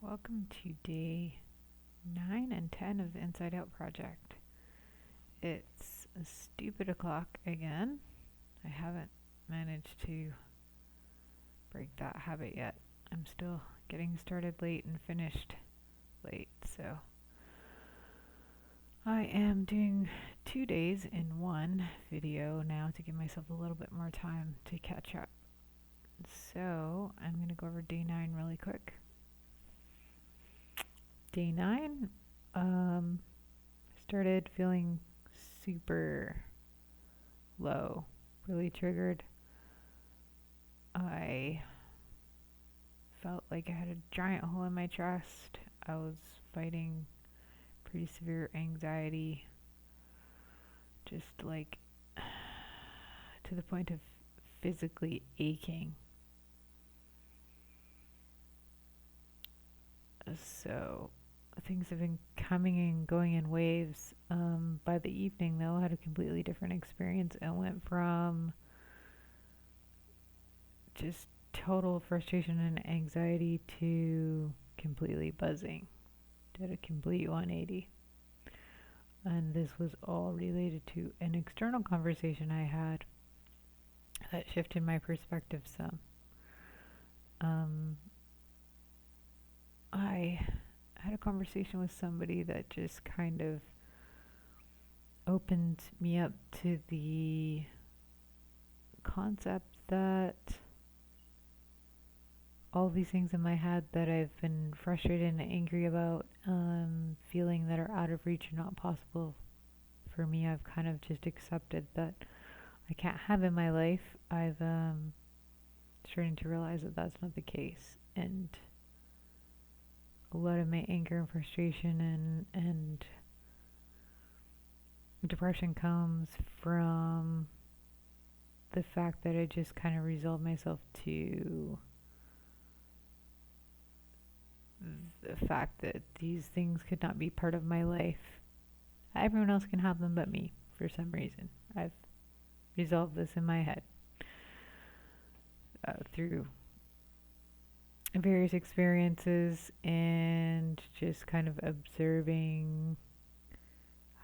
Welcome to day 9 and 10 of the Inside Out Project. It's a stupid o'clock again. I haven't managed to break that habit yet. I'm still getting started late and finished late, so I am doing 2 days in one video now to give myself a little bit more time to catch up. So I'm going to go over day 9 really quick. Day 9, started feeling super low, really triggered. I felt like I had a giant hole in my chest. I was fighting pretty severe anxiety, just like to the point of physically aching. So things have been coming and going in waves. By the evening, though, I had a completely different experience and went from just total frustration and anxiety to completely buzzing. Did a complete 180. And this was all related to an external conversation I had that shifted my perspective some. I had a conversation with somebody that just kind of opened me up to the concept that all these things in my head that I've been frustrated and angry about, feeling that are out of reach and not possible for me, I've kind of just accepted that I can't have in my life. I've starting to realize that that's not the case, and a lot of my anger and frustration and depression comes from the fact that I just kind of resolved myself to the fact that these things could not be part of my life. Everyone else can have them but me, for some reason. I've resolved this in my head through various experiences and just kind of observing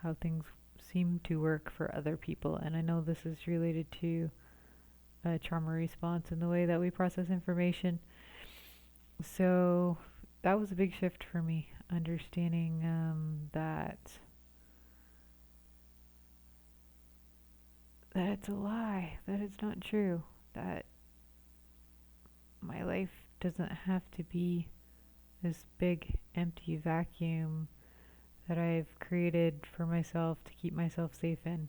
how things seem to work for other people. And I know this is related to trauma response and the way that we process information. So that was a big shift for me, understanding that it's a lie, that it's not true, that my life doesn't have to be this big empty vacuum that I've created for myself to keep myself safe in.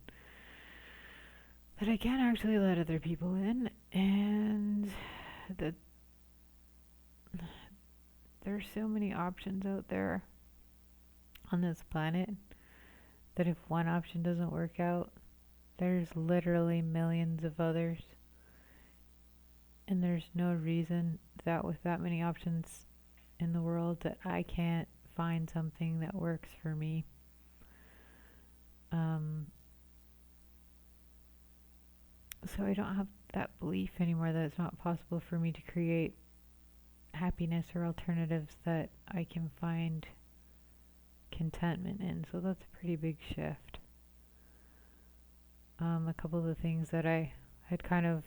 That I can actually let other people in, and that there's so many options out there on this planet that if one option doesn't work out, there's literally millions of others. And there's no reason that with that many options in the world that I can't find something that works for me. So I don't have that belief anymore that it's not possible for me to create happiness or alternatives that I can find contentment in. So that's a pretty big shift. A couple of the things that I had kind of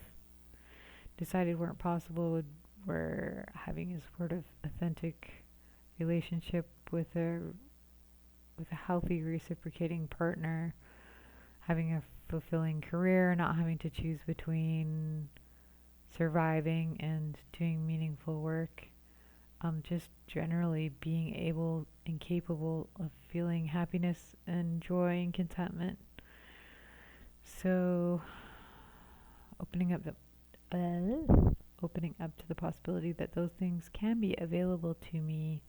decided weren't possible were having a supportive, authentic relationship with a healthy, reciprocating partner, having a fulfilling career, not having to choose between surviving and doing meaningful work. Just generally being able and capable of feeling happiness and joy and contentment. So opening up to the possibility that those things can be available to me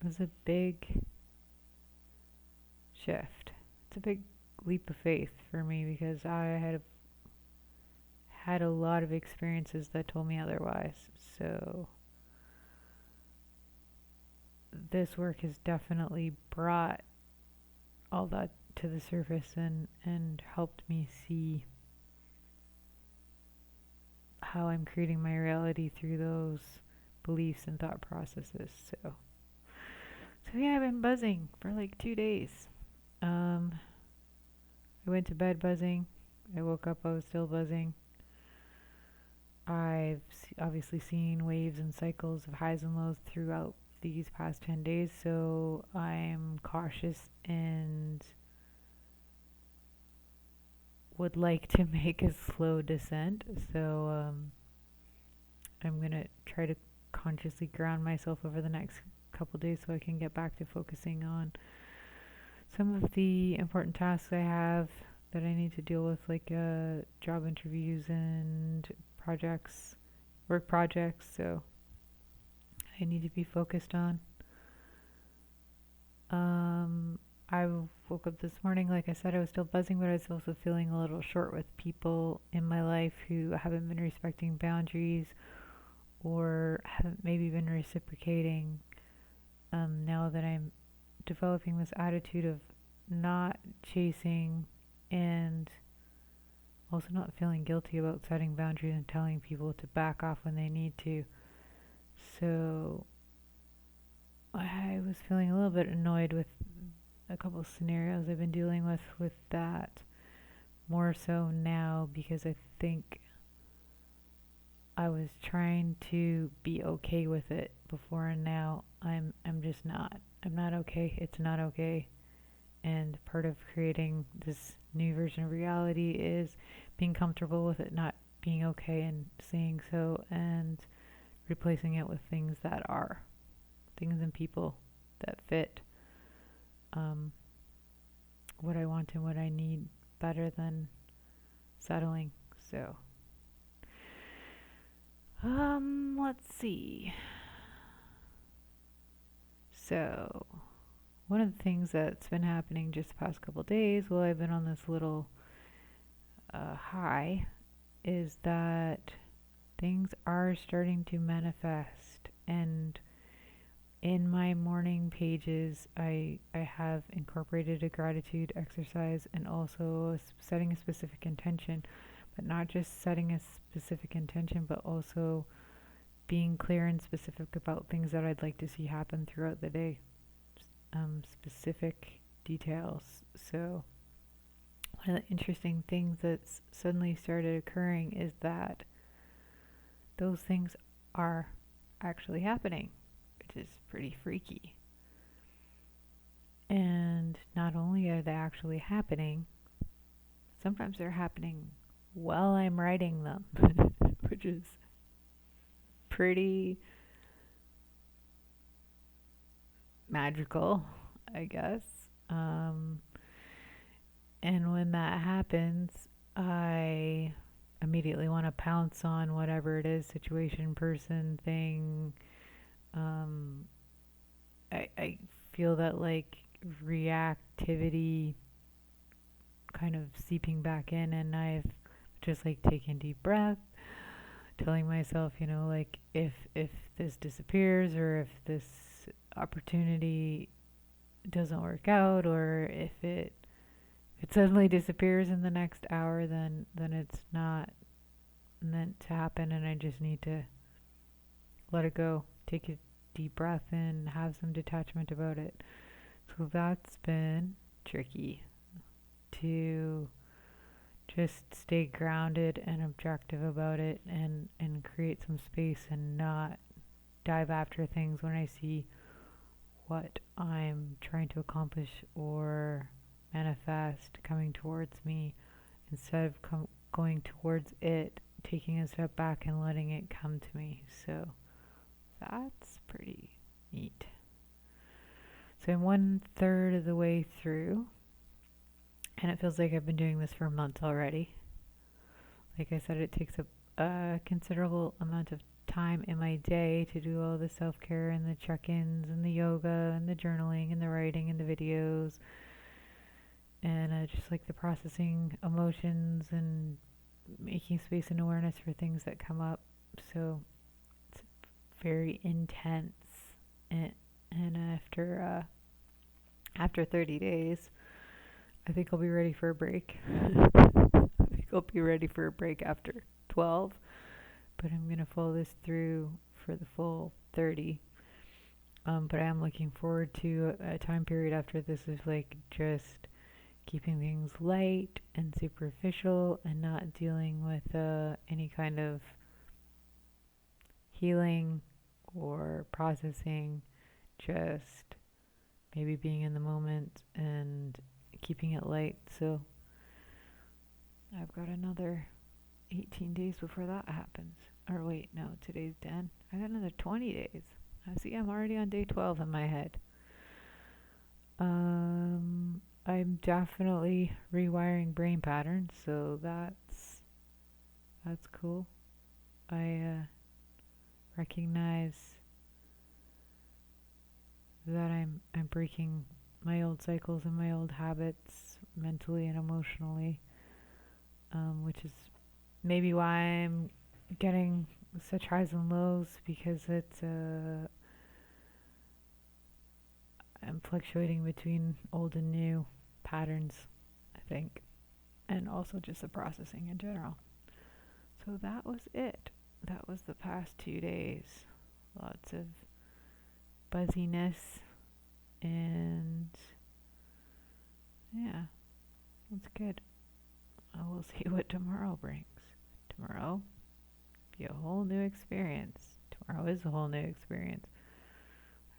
was a big shift. It's a big leap of faith for me because I had a lot of experiences that told me otherwise. So this work has definitely brought all that to the surface and helped me see how I'm creating my reality through those beliefs and thought processes. So yeah, I've been buzzing for like 2 days. Um, I went to bed buzzing. I woke up, I was still buzzing. Obviously seen waves and cycles of highs and lows throughout these past 10 days, so I'm cautious and would like to make a slow descent. So I'm going to try to consciously ground myself over the next couple days so I can get back to focusing on some of the important tasks I have that I need to deal with, like job interviews and projects, work projects. So I need to be focused on. I woke up this morning, like I said, I was still buzzing, but I was also feeling a little short with people in my life who haven't been respecting boundaries or haven't maybe been reciprocating. Now that I'm developing this attitude of not chasing and also not feeling guilty about setting boundaries and telling people to back off when they need to. So I was feeling a little bit annoyed with a couple of scenarios I've been dealing with that, more so now because I think I was trying to be okay with it before, and now I'm just not. I'm not okay. It's not okay. And part of creating this new version of reality is being comfortable with it not being okay and saying so, and replacing it with things that are, things and people that fit what I want and what I need better than settling. So let's see. So one of the things that's been happening just the past couple days while I've been on this little high is that things are starting to manifest. And in my morning pages, I have incorporated a gratitude exercise and also setting a specific intention, but not just setting a specific intention, but also being clear and specific about things that I'd like to see happen throughout the day. Specific details. So one of the interesting things that's suddenly started occurring is that those things are actually happening, which is pretty freaky. And not only are they actually happening, sometimes they're happening while I'm writing them, which is pretty magical, I guess. And when that happens, I immediately want to pounce on whatever it is, situation, person, thing. I feel that like reactivity kind of seeping back in, and I've just like taken deep breath, telling myself, like if this disappears, or if this opportunity doesn't work out, or if it suddenly disappears in the next hour, then it's not meant to happen, and I just need to let it go, take a deep breath and have some detachment about it. So that's been tricky, to just stay grounded and objective about it, and create some space and not dive after things when I see what I'm trying to accomplish or manifest coming towards me, instead of going towards it, taking a step back and letting it come to me. So that's pretty neat. So I'm 1/3 of the way through, and it feels like I've been doing this for months already. Like I said, it takes a considerable amount of time in my day to do all the self-care and the check-ins and the yoga and the journaling and the writing and the videos, and just like the processing emotions and making space and awareness for things that come up. So it's very intense, and after 30 days, I think I'll be ready for a break. I think I'll be ready for a break after 12, but I'm going to follow this through for the full 30. But I am looking forward to a time period after this of like just keeping things light and superficial and not dealing with any kind of healing or processing, just maybe being in the moment and keeping it light. So I've got another 18 days before that happens. Or wait, no, today's 10. I got another 20 days. I see I'm already on day 12 in my head. I'm definitely rewiring brain patterns, so that's cool. I recognize that I'm breaking my old cycles and my old habits mentally and emotionally, which is maybe why I'm getting such highs and lows, because I'm fluctuating between old and new patterns, I think, and also just the processing in general. So that was it. That was the past 2 days. Lots of buzziness, and yeah, it's good. We'll see what tomorrow brings. Tomorrow, be a whole new experience. Tomorrow is a whole new experience.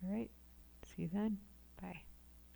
All right, see you then. Bye.